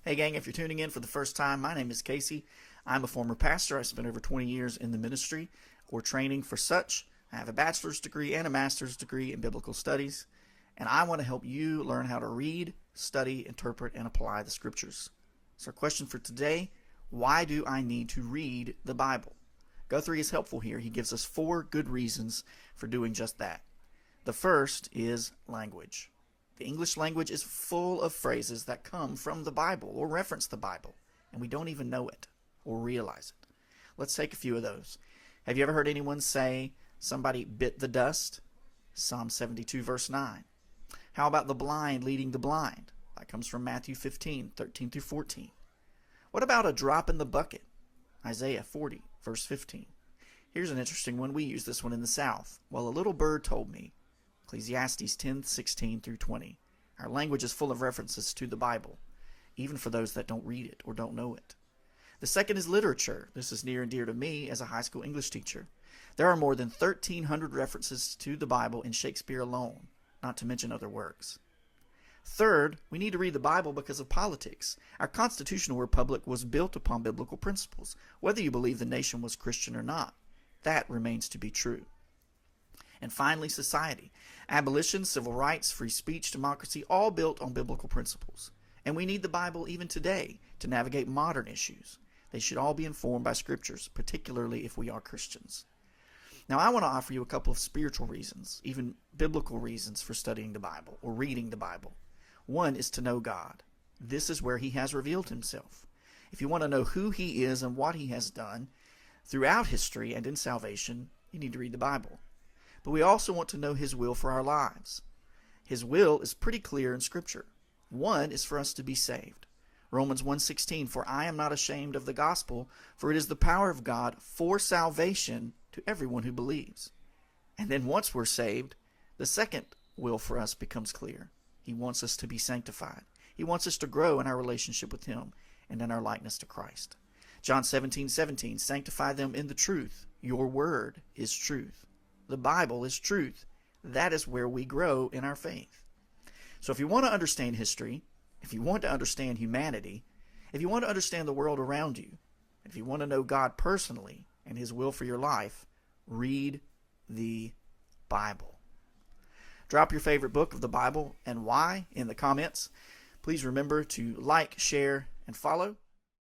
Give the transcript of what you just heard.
Hey gang, if you're tuning in for the first time, my name is Casey. I'm a former pastor. I spent over 20 years in the ministry or training for such. I have a bachelor's degree and a master's degree in biblical studies, and I want to help you learn how to read, study, interpret, and apply the scriptures. So our question for today, why do I need to read the Bible? Guthrie is helpful here. He gives us 4 good reasons for doing just that. The first is language. The English language is full of phrases that come from the Bible or reference the Bible, and we don't even know it or realize it. Let's take a few of those. Have you ever heard anyone say somebody bit the dust? Psalm 72 verse 9. How about the blind leading the blind? That comes from Matthew 15, 13 through 14. What about a drop in the bucket? Isaiah 40 verse 15. Here's an interesting one. We use this one in the South. Well, a little bird told me. Ecclesiastes 10:16 through 20. Our language is full of references to the Bible, even for those that don't read it or don't know it. The second is literature. This is near and dear to me as a high school English teacher. There are more than 1,300 references to the Bible in Shakespeare alone, not to mention other works. Third, we need to read the Bible because of politics. Our constitutional republic was built upon biblical principles, whether you believe the nation was Christian or not. That remains to be true. And finally, society. Abolition, civil rights, free speech, democracy, all built on biblical principles. And we need the Bible even today to navigate modern issues. They should all be informed by scriptures, particularly if we are Christians. Now, I want to offer you a couple of spiritual reasons, even biblical reasons for studying the Bible or reading the Bible. One is to know God. This is where He has revealed Himself. If you want to know who He is and what He has done throughout history and in salvation, you need to read the Bible. But we also want to know His will for our lives. His will is pretty clear in Scripture. One is for us to be saved. Romans 1:16, "For I am not ashamed of the gospel, for it is the power of God for salvation to everyone who believes." And then once we're saved, the second will for us becomes clear. He wants us to be sanctified. He wants us to grow in our relationship with Him and in our likeness to Christ. John 17:17, "Sanctify them in the truth. Your word is truth." The Bible is truth. That is where we grow in our faith. So if you want to understand history, if you want to understand humanity, if you want to understand the world around you, if you want to know God personally and His will for your life, read the Bible. Drop your favorite book of the Bible and why in the comments. Please remember to like, share, and follow.